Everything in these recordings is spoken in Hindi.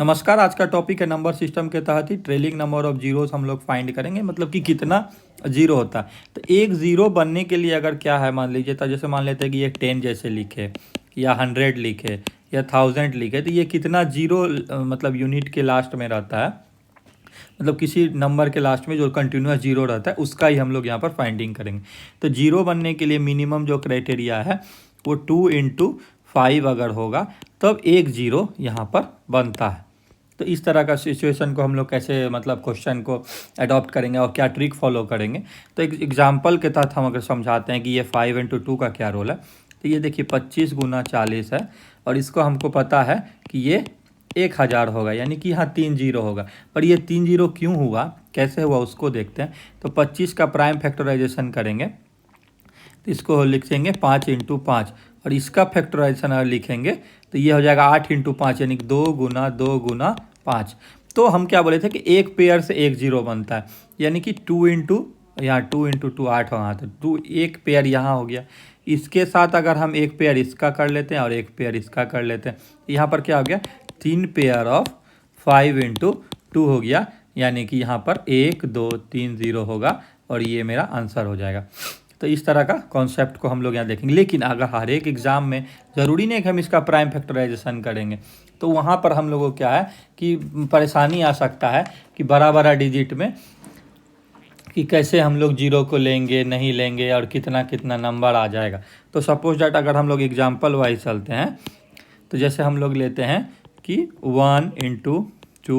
नमस्कार। आज का टॉपिक है नंबर सिस्टम के तहत ही ट्रेलिंग नंबर ऑफ जीरोस हम लोग फाइंड करेंगे, मतलब कि कितना जीरो होता है। तो एक ज़ीरो बनने के लिए अगर क्या है, मान लीजिए, तो जैसे मान लेते हैं कि ये 10 जैसे लिखे या 100 लिखे या 1000 लिखे, तो ये कितना जीरो मतलब यूनिट के लास्ट में रहता है, मतलब किसी नंबर के लास्ट में जो कंटिन्यूस जीरो रहता है उसका ही हम लोग यहाँ पर फाइंडिंग करेंगे। तो जीरो बनने के लिए मिनिमम जो क्राइटेरिया है वो 2 × 5 अगर होगा तब एक ज़ीरो यहाँ पर बनता है। तो इस तरह का सिचुएशन को हम लोग कैसे, मतलब क्वेश्चन को अडॉप्ट करेंगे और क्या ट्रिक फॉलो करेंगे, तो एक एग्जांपल के तहत हम अगर समझाते हैं कि ये 5 × 2 का क्या रोल है। तो ये देखिए 25 × 40 है और इसको हमको पता है कि ये 1000 होगा, यानी कि यहाँ 3 जीरो होगा। पर ये 3 जीरो क्यों हुआ, कैसे हुआ, उसको देखते हैं। तो 25 का प्राइम फैक्टराइजेशन करेंगे तो इसको लिखेंगे 5 × 5 और इसका फैक्टराइजेशन अगर लिखेंगे तो ये हो जाएगा 8 × 5, यानी 2 × 2 × 5। तो हम क्या बोले थे कि एक पेयर से एक जीरो बनता है, यानी कि 2 × यहाँ 2 × 2 8 होगा, तो 2 एक पेयर यहाँ हो गया। इसके साथ अगर हम एक पेयर इसका कर लेते हैं और एक पेयर इसका कर लेते हैं, यहाँ पर क्या हो गया, 3 पेयर ऑफ 5 × 2 हो गया, यानी कि यहाँ पर 1 2 3 जीरो होगा और ये मेरा आंसर हो जाएगा। तो इस तरह का कॉन्सेप्ट को हम लोग यहाँ देखेंगे। लेकिन अगर हर एक एग्ज़ाम में ज़रूरी नहीं है कि हम इसका प्राइम फैक्टराइजेशन करेंगे, तो वहाँ पर हम लोगों को क्या है कि परेशानी आ सकता है कि बड़ा बड़ा डिजिट में कि कैसे हम लोग जीरो को लेंगे नहीं लेंगे और कितना कितना नंबर आ जाएगा। तो सपोज डैट अगर हम लोग एग्जाम्पल वाइज चलते हैं, तो जैसे हम लोग लेते हैं कि 1 × 2 ×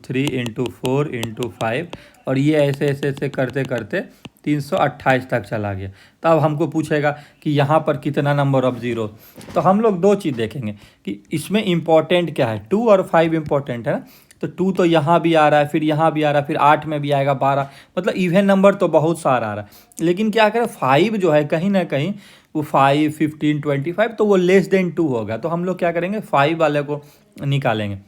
3 × 4 × 5 और ये ऐसे ऐसे ऐसे करते करते 328 तक चला गया। तो अब हमको पूछेगा कि यहाँ पर कितना नंबर ऑफ ज़ीरो। तो हम लोग दो चीज़ देखेंगे कि इसमें इम्पॉर्टेंट क्या है, 2 और 5 इम्पॉर्टेंट है ना। तो 2 तो यहाँ भी आ रहा है, फिर यहाँ भी आ रहा है, फिर 8 में भी आएगा, 12, मतलब इवन नंबर तो बहुत सारा आ रहा है। लेकिन क्या करें, 5 जो है कहीं ना कहीं वो 5 15 25 तो वो लेस देन 2 होगा। तो हम लोग क्या करेंगे, 5 वाले को निकालेंगे।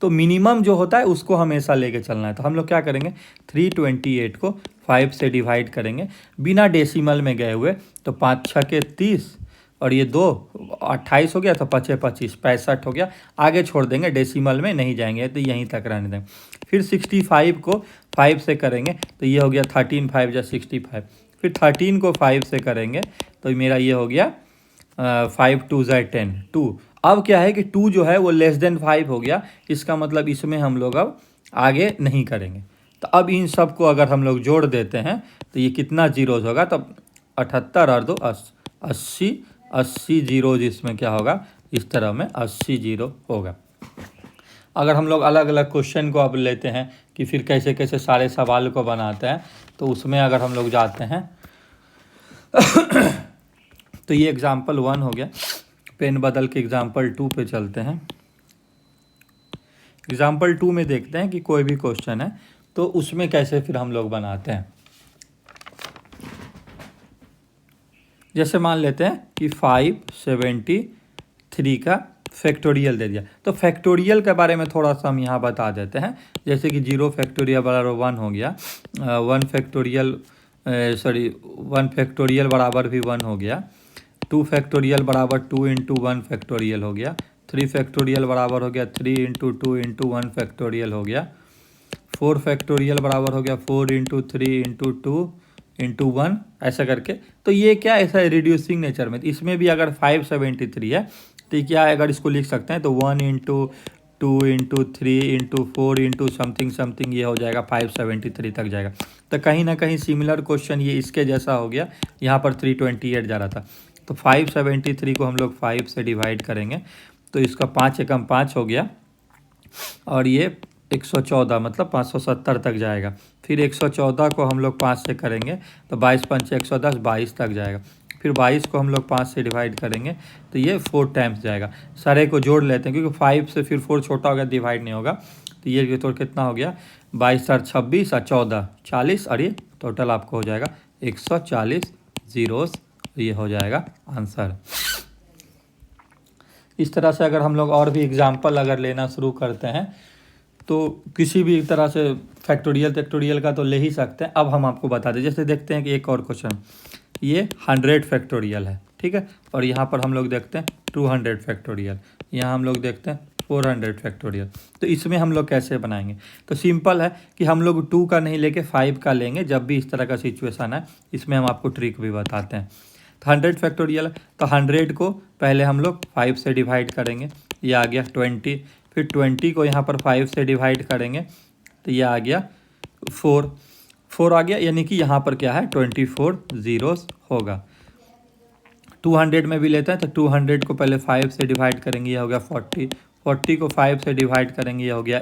तो मिनिमम जो होता है उसको हमेशा लेके चलना है। तो हम लोग क्या करेंगे, 328 को 5 से डिवाइड करेंगे बिना डेसिमल में गए हुए। तो 5 × 6 = 30 और ये 2 28 हो गया, तो 5 × 25 65 हो गया। आगे छोड़ देंगे, डेसिमल में नहीं जाएंगे, तो यहीं तक रहने देंगे। फिर 65 को 5 से करेंगे तो ये हो गया 13 5 × 65। फिर 13 को 5 से करेंगे तो मेरा ये हो गया 5 2 × 10 2। अब क्या है कि 2 जो है वो लेस देन 5 हो गया, इसका मतलब इसमें हम लोग अब आगे नहीं करेंगे। तो अब इन सब को अगर हम लोग जोड़ देते हैं तो ये कितना जीरोज होगा, तब 78 और 2 80 80 जीरोज इसमें क्या होगा, इस तरह में 80 जीरो होगा। अगर हम लोग अलग अलग क्वेश्चन को अब लेते हैं कि फिर कैसे कैसे सारे सवाल को बनाते हैं, तो उसमें अगर हम लोग जाते हैं तो ये एग्जाम्पल 1 हो गया। पेन बदल के एग्जाम्पल 2 पे चलते हैं। एग्जाम्पल 2 में देखते हैं कि कोई भी क्वेश्चन है तो उसमें कैसे फिर हम लोग बनाते हैं। जैसे मान लेते हैं कि 573 का फैक्टोरियल दे दिया, तो फैक्टोरियल के बारे में थोड़ा सा हम यहाँ बता देते हैं। जैसे कि 0 फैक्टोरियल बराबर 1 हो गया, 1 फैक्टोरियल बराबर भी 1 हो गया, 2 फैक्टोरियल बराबर 2 × 1 फैक्टोरियल हो गया, 3 फैक्टोरियल बराबर हो गया 3 × 2 × 1 फैक्टोरियल हो गया, 4 फैक्टोरियल बराबर हो गया 4 × 3 × 2 × 1, ऐसा करके। तो ये क्या ऐसा रिड्यूसिंग नेचर में, इसमें भी अगर 573 है तो क्या है, अगर इसको लिख सकते हैं तो 1 × 2 × 3 × 4 × समथिंग समथिंग ये हो जाएगा 573 तक जाएगा। तो कहीं ना कहीं सिमिलर क्वेश्चन ये इसके जैसा हो गया, यहाँ पर 328 जा रहा था। तो 573 को हम लोग 5 से डिवाइड करेंगे तो इसका 5 × 5 हो गया और ये 114 मतलब 570 तक जाएगा। फिर 114 को हम लोग 5 से करेंगे तो 22 × 5 = 110 22 तक जाएगा। फिर 22 को हम लोग 5 से डिवाइड करेंगे तो ये 4 टाइम्स जाएगा। सारे को जोड़ लेते हैं क्योंकि 5 से फिर 4 छोटा हो गया, डिवाइड नहीं होगा। तो ये तो कितना हो गया, 22 × 26 और 14 40 और ये टोटल आपको हो जाएगा 140 जीरोस, ये हो जाएगा आंसर। इस तरह से अगर हम लोग और भी एग्जाम्पल अगर लेना शुरू करते हैं तो किसी भी तरह से फैक्टोरियल का तो ले ही सकते हैं। अब हम आपको बता दें, जैसे देखते हैं कि एक और क्वेश्चन, ये 100 फैक्टोरियल है, ठीक है, और यहाँ पर हम लोग देखते हैं 200 फैक्टोरियल, यहाँ हम लोग देखते हैं 400 फैक्टोरियल। तो इसमें हम लोग कैसे बनाएंगे? तो सिंपल है कि हम लोग 2 का नहीं लेके 5 का लेंगे जब भी इस तरह का सिचुएशन है। इसमें हम आपको ट्रिक भी बताते हैं। तो 100 फैक्टोरियल, तो 100 को पहले हम लोग 5 से डिवाइड करेंगे, ये आ गया 20। फिर 20 को यहाँ पर 5 से डिवाइड करेंगे तो ये आ गया 4 आ गया, यानी कि यहाँ पर क्या है 24 जीरोस होगा। 200 में भी लेते हैं तो 200 को पहले 5 से डिवाइड करेंगे, ये हो गया 40 को 5 से डिवाइड करेंगे, ये हो गया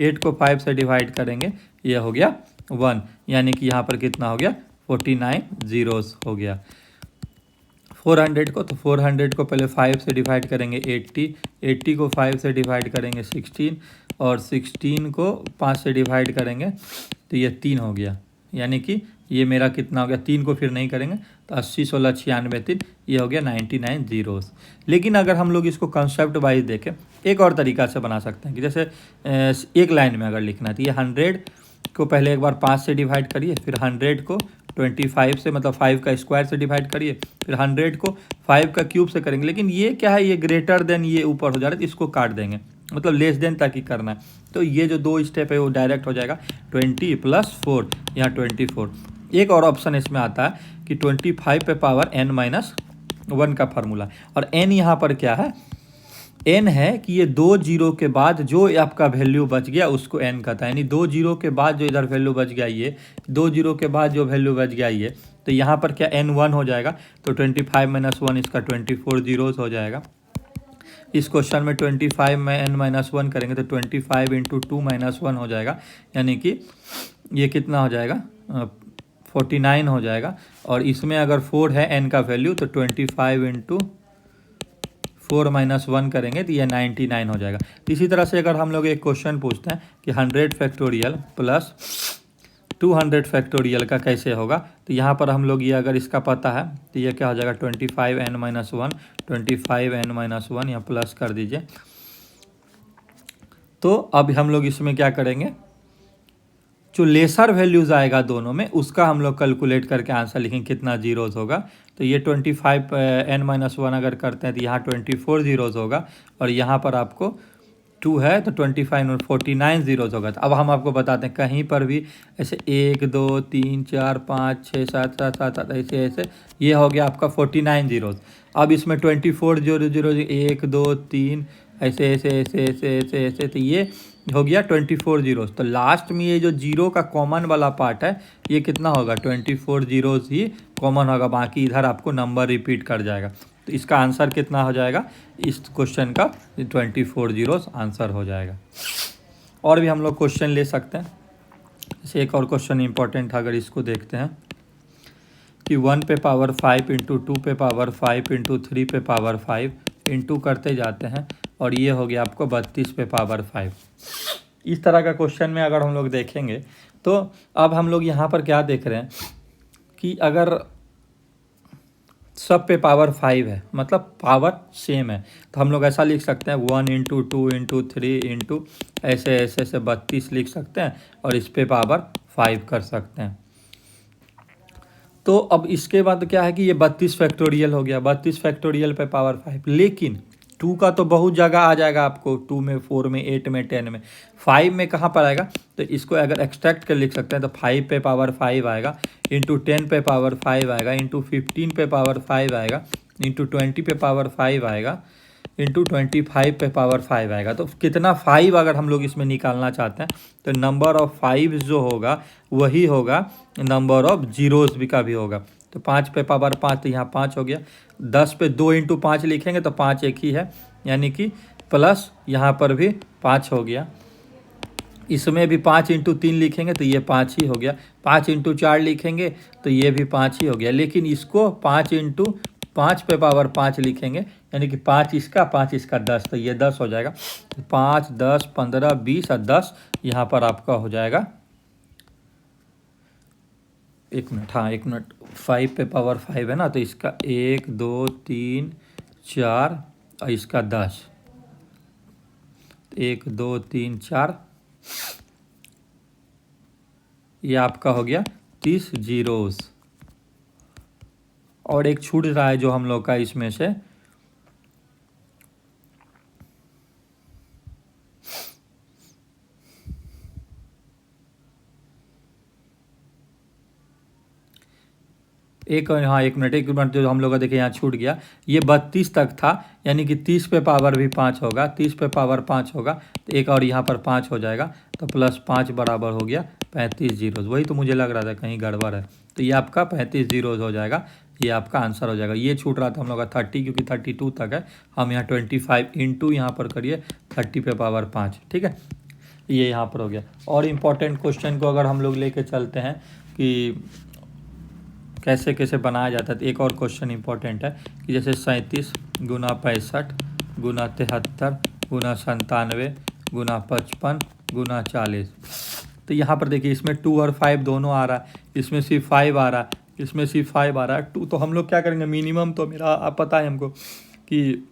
8 को 5 से डिवाइड करेंगे, ये हो गया 1, यानी कि यहाँ पर कितना हो गया 49 जीरोस हो गया। 400 को, तो 400 को पहले 5 से डिवाइड करेंगे 80 को 5 से डिवाइड करेंगे 16, और 16 को 5 से डिवाइड करेंगे तो ये 3 हो गया, यानी कि ये मेरा कितना हो गया, 3 को फिर नहीं करेंगे तो 80 16 96 3, ये हो गया 99 जीरोस। लेकिन अगर हम लोग इसको कंसेप्ट वाइज देखें, एक और तरीका से बना सकते हैं कि जैसे एक लाइन में अगर लिखना है तो ये 100 को पहले एक बार 5 से डिवाइड करिए, फिर 100 को 25 से मतलब 5 का स्क्वायर से डिवाइड करिए, फिर 100 को 5 का क्यूब से करेंगे। लेकिन ये क्या है, ये ग्रेटर देन ये ऊपर हो जा रहा है तो इसको काट देंगे, मतलब लेस देन ताकि करना है। तो ये जो 2 स्टेप है वो डायरेक्ट हो जाएगा 20 + 4, यहाँ 24। एक और ऑप्शन इसमें आता है कि 25 पे पावर n-1 का फार्मूला, और n यहाँ पर क्या है, n है कि ये 2 जीरो के बाद जो आपका वैल्यू बच गया उसको n कहता है, यानी 2 जीरो के बाद जो इधर वैल्यू बच गया ये 2 जीरो के बाद जो वैल्यू बच गया ये, तो यहाँ पर क्या n1 हो जाएगा, तो 25 - 1 इसका 24 जीरोस हो जाएगा। इस क्वेश्चन में 25 में n-1 करेंगे तो 25 × 2 - 1 हो जाएगा, यानी कि ये कितना हो जाएगा 49 हो जाएगा। और इसमें अगर 4 है n का वैल्यू तो 25 × 4 - 1 करेंगे तो ये 99 हो जाएगा। तो इसी तरह से अगर हम लोग एक क्वेश्चन पूछते हैं कि 100 फैक्टोरियल प्लस 200 फैक्टोरियल का कैसे होगा, तो यहाँ पर हम लोग ये अगर इसका पता है तो ये क्या हो जाएगा 25n-1, 25n-1 या प्लस कर दीजिए। तो अब हम लोग इसमें क्या करेंगे, जो लेसर वैल्यूज़ आएगा दोनों में उसका हम लोग कैलकुलेट करके आंसर लिखेंगे कितना जीरोस होगा। तो ये 25n-1 अगर करते हैं तो यहाँ 24 जीरोस होगा, और यहाँ पर आपको 2 है तो 25 और 49 जीरोस होगा। तो अब हम आपको बताते हैं कहीं पर भी ऐसे 1 2 3 4 5 6 7 7 7 7 ऐसे ऐसे, ये हो गया आपका 49 जीरोस। अब इसमें 24 जीरो जीरो 1 2 3 ऐसे ऐसे ऐसे ऐसे ऐसे ऐसे, तो ये हो गया 24 जीरोस। तो लास्ट में ये जो जीरो का कॉमन वाला पार्ट है ये कितना होगा 24 जीरोस ही कॉमन होगा, बाकी इधर आपको नंबर रिपीट कर जाएगा। तो इसका आंसर कितना हो जाएगा इस क्वेश्चन का 24 जीरोस आंसर हो जाएगा। और भी हम लोग क्वेश्चन ले सकते हैं, जैसे एक और क्वेश्चन इंपॉर्टेंट है, अगर इसको देखते हैं कि 1 पे पावर 5 × 2 पे पावर 5 × 3 पे पावर 5 इंटू करते जाते हैं, और ये हो गया आपको 32 पे पावर 5। इस तरह का क्वेश्चन में अगर हम लोग देखेंगे तो अब हम लोग यहाँ पर क्या देख रहे हैं कि अगर सब पे पावर 5 है मतलब पावर सेम है, तो हम लोग ऐसा लिख सकते हैं 1 × 2 × 3 × ऐसे ऐसे ऐसे 32 लिख सकते हैं, और इस पे पावर 5 कर सकते हैं। तो अब इसके बाद क्या है कि ये 32 फैक्टोरियल हो गया, 32 फैक्टोरियल पे पावर 5, लेकिन 2 का तो बहुत जगह आ जाएगा आपको, 2 में 4 में 8 में 10 में, 5 में कहाँ पर आएगा, तो इसको अगर एक्सट्रैक्ट कर लिख सकते हैं तो 5 पे पावर 5 आएगा, इंटू 10 पे पावर 5 आएगा, इंटू 15 पे पावर 5 आएगा, इंटू 20 पे पावर 5 आएगा, इंटू 25 पे पावर 5 आएगा। तो कितना 5 अगर हम लोग इसमें निकालना चाहते हैं तो नंबर ऑफ 5 जो होगा वही होगा नंबर ऑफ जीरोस भी का भी होगा। तो 5 पे पावर 5 तो यहाँ 5 हो गया, 10 पे 2 × 5 लिखेंगे तो 5 एक ही है, यानी कि प्लस यहाँ पर भी 5 हो गया, इसमें भी 5 × 3 लिखेंगे तो ये 5 ही हो गया, 5 × 4 लिखेंगे तो ये भी 5 ही हो गया, लेकिन इसको 5 × 5 पे पावर 5 लिखेंगे, यानी कि 5 इसका 10, तो ये 10 हो जाएगा। 5 10 15 20 और 10 यहाँ पर आपका हो जाएगा, एक मिनट, हाँ एक मिनट, 5 पे पावर 5 है ना, तो इसका 1 2 3 4 और इसका 10, 1 2 3 4, ये आपका हो गया 30 जीरोस। और एक छूट रहा है जो हम लोग का इसमें से एक मिनट जो हम लोग का देखिए यहाँ छूट गया, ये 32 तक था, यानी कि 30 पे पावर भी 5 होगा, 30 पे पावर 5 होगा तो एक और यहाँ पर 5 हो जाएगा, तो +5 बराबर हो गया 35 जीरोज़। वही तो मुझे लग रहा था कहीं गड़बड़ है, तो ये आपका 35 जीरोज़ हो जाएगा, ये आपका आंसर हो जाएगा। ये छूट रहा था हम लोग का 30, क्योंकि 32 तक है, हम यहाँ 25 इंटू यहाँ पर करिए 30 पे पावर 5, ठीक है, ये यहाँ पर हो गया। और इम्पॉर्टेंट क्वेश्चन को अगर हम लोग लेके चलते हैं कि कैसे कैसे बनाया जाता है, तो एक और क्वेश्चन इंपॉर्टेंट है कि जैसे 37 गुना 65 गुना 73 गुना 97 गुना 55 गुना 40। तो यहाँ पर देखिए इसमें 2 और 5 दोनों आ रहा है, इसमें सिर्फ 5 आ रहा है, इसमें सिर्फ 5 आ रहा है 2। तो हम लोग क्या करेंगे, मिनिमम तो मेरा आप पता है हमको कि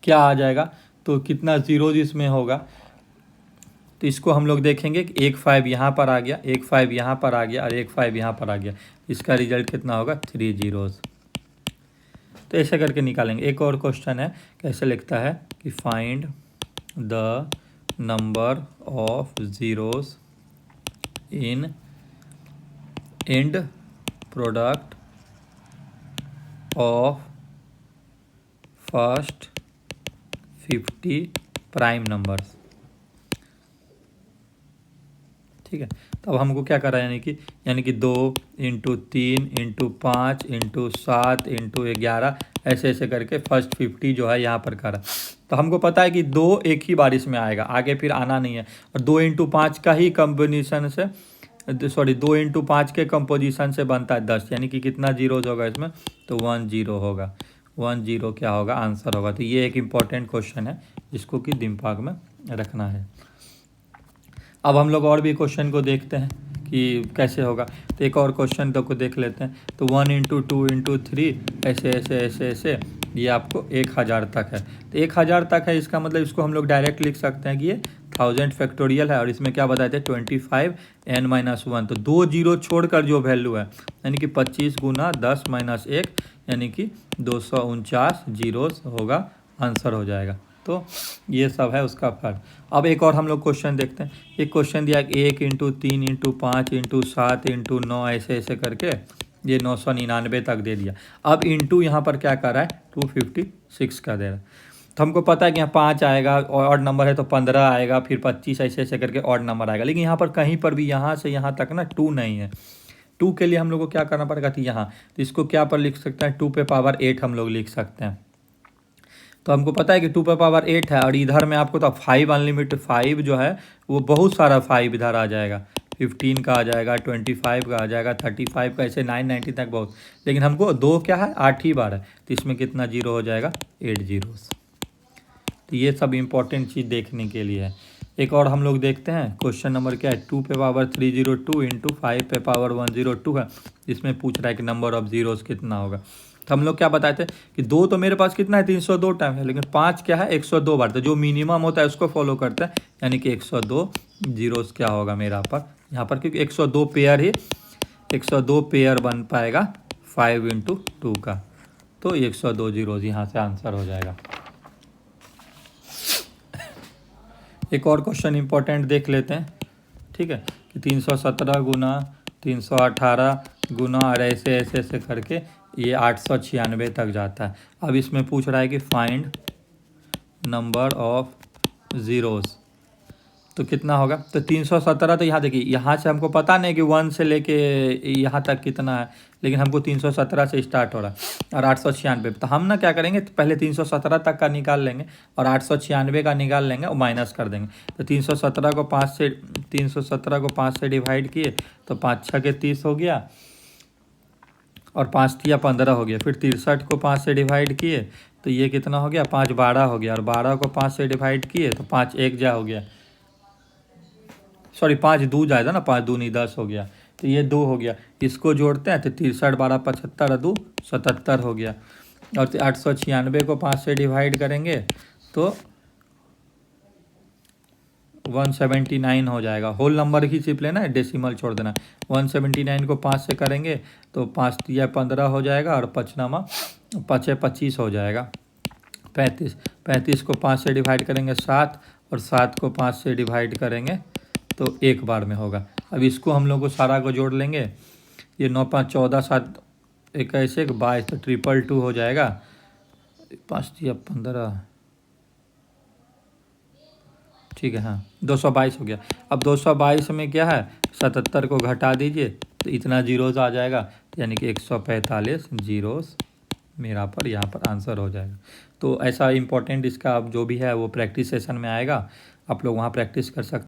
क्या आ जाएगा, तो कितना जीरोज इसमें होगा। तो इसको हम लोग देखेंगे कि एक 5 यहाँ पर आ गया, एक 5 यहाँ पर आ गया और एक 5 यहाँ पर आ गया, इसका रिजल्ट कितना होगा 3 जीरोज़। तो ऐसे करके निकालेंगे। एक और क्वेश्चन है, कैसे लिखता है कि find the number of zeros in and product of first 50 prime numbers. ठीक है, तो अब हमको क्या करा है, यानी कि 2 इंटू 3 इंटू 5 इंटू 7 इंटू 11 ऐसे ऐसे करके फर्स्ट 50 जो है यहाँ पर करा। तो हमको पता है कि 2 एक ही बारिश में आएगा, आगे फिर आना नहीं है, और 2 इंटू 5 का ही कम्बिनेशन से 2 इंटू 5 के कंपोजिशन से बनता है 10, यानी कि कितना जीरोज होगा इसमें, तो 1 जीरो होगा, 1 जीरो क्या होगा आंसर होगा। तो ये एक इम्पॉर्टेंट क्वेश्चन है जिसको कि दिमाग में रखना है। अब हम लोग और भी क्वेश्चन को देखते हैं कि कैसे होगा। तो एक और क्वेश्चन तो को देख लेते हैं। तो 1 इंटू 2 इंटू 3 ऐसे ऐसे ऐसे ऐसे ये आपको 1000 तक है। तो 1000 तक है, इसका मतलब इसको हम लोग डायरेक्ट लिख सकते हैं कि ये 1000 फैक्टोरियल है, और इसमें क्या बताए थे 25n-1। तो 2 जीरो छोड़कर जो वैल्यू है, यानी कि 25 गुना 10 माइनस 1, यानी कि 249 जीरोस होगा, आंसर हो जाएगा। तो ये सब है उसका फर्क। अब एक और हम लोग क्वेश्चन देखते हैं। एक क्वेश्चन दिया 1 इंटू 3 इंटू 5 इंटू 7 इंटू 9 ऐसे ऐसे करके ये 999 तक दे दिया। अब इंटू यहाँ पर क्या कर रहा है 256 का दे रहा है। तो हमको पता है कि यहाँ 5 आएगा, ऑड नंबर है तो 15 आएगा, फिर 25 ऐसे ऐसे करके ऑड नंबर आएगा, लेकिन यहाँ पर कहीं पर भी यहाँ से यहाँ तक ना 2 नहीं है। 2 के लिए हम लोग को क्या करना पड़ेगा, तो यहाँ, तो इसको क्या पर लिख सकते हैं 2 पे पावर 8 हम लोग लिख सकते हैं। तो हमको पता है कि 2 पे पावर 8 है, और इधर में आपको तो 5 अनलिमिटेड 5 जो है वो बहुत सारा 5 इधर आ जाएगा, 15 का आ जाएगा, 25 का आ जाएगा, 35 का, ऐसे 990 तक बहुत। लेकिन हमको 2 क्या है 8 ही बार है, तो इसमें कितना जीरो हो जाएगा 8 जीरोस। तो ये सब इम्पोर्टेंट चीज़ देखने के लिए है। एक और हम लोग देखते हैं क्वेश्चन नंबर क्या है, 2 पे पावर 302 इंटू 5 पे पावर 102 है। इसमें पूछ रहा है कि नंबर ऑफ जीरोस कितना होगा। तो हम लोग क्या बताए थे कि 2 तो मेरे पास कितना है 302 टाइम है, लेकिन 5 क्या है 102 बार। तो जो मिनिमम होता है उसको फॉलो करते हैं, यानी कि 102 जीरोस क्या होगा मेरा पर यहाँ पर, क्योंकि 102 पेयर ही 102 पेयर बन पाएगा 5 इंटू 2 का, तो 102 जीरोस यहाँ से आंसर हो जाएगा। एक और क्वेश्चन इंपॉर्टेंट देख लेते हैं, ठीक है, कि 317 गुना 318 गुना और ऐसे ऐसे ऐसे करके ये 896 तक जाता है। अब इसमें पूछ रहा है कि फाइंड नंबर ऑफ ज़ीरोस, तो कितना होगा, तो 317। तो यहाँ देखिए यहाँ से हमको पता नहीं कि 1 से लेके यहाँ तक कितना है, लेकिन हमको 317 से स्टार्ट हो रहा है और 896। तो हम ना क्या करेंगे, तो पहले 317 तक का निकाल लेंगे और 896 का निकाल लेंगे और माइनस कर देंगे। तो 317 को 5 से डिवाइड किए तो 5 6 के 30 हो गया, और 5 तिया 15 हो गया। फिर 63 को 5 से डिवाइड किए तो ये कितना हो गया 5 12 हो गया, और 12 को 5 से डिवाइड किए तो 5 1 जा हो गया, सॉरी 5 2 जाएगा ना, 5 2 नहीं 10 हो गया, तो ये 2 हो गया। इसको जोड़ते हैं तो 63 12 75 2 77 हो गया, और 896 को 5 से डिवाइड करेंगे तो 179 हो जाएगा। होल नंबर ही सिर्फ लेना है, डेसिमल छोड़ देना। 179 को 5 से करेंगे तो 5 तिया 15 हो जाएगा, और 5 25 हो जाएगा। 35 को 5 से डिवाइड करेंगे 7, और 7 को 5 से डिवाइड करेंगे तो एक बार में होगा। अब इसको हम लोग को सारा को जोड़ लेंगे, ये 9 5 14 7 21 एक 22 तो 222 हो जाएगा। 5 या 15, ठीक है हाँ 222 हो गया। अब 222 में क्या है 77 को घटा दीजिए तो इतना जीरोस आ जाएगा, यानी कि 145 जीरोस मेरा पर यहाँ पर आंसर हो जाएगा। तो ऐसा इम्पोर्टेंट इसका अब जो भी है वो प्रैक्टिस सेशन में आएगा, आप लोग वहाँ प्रैक्टिस कर सकते हैं।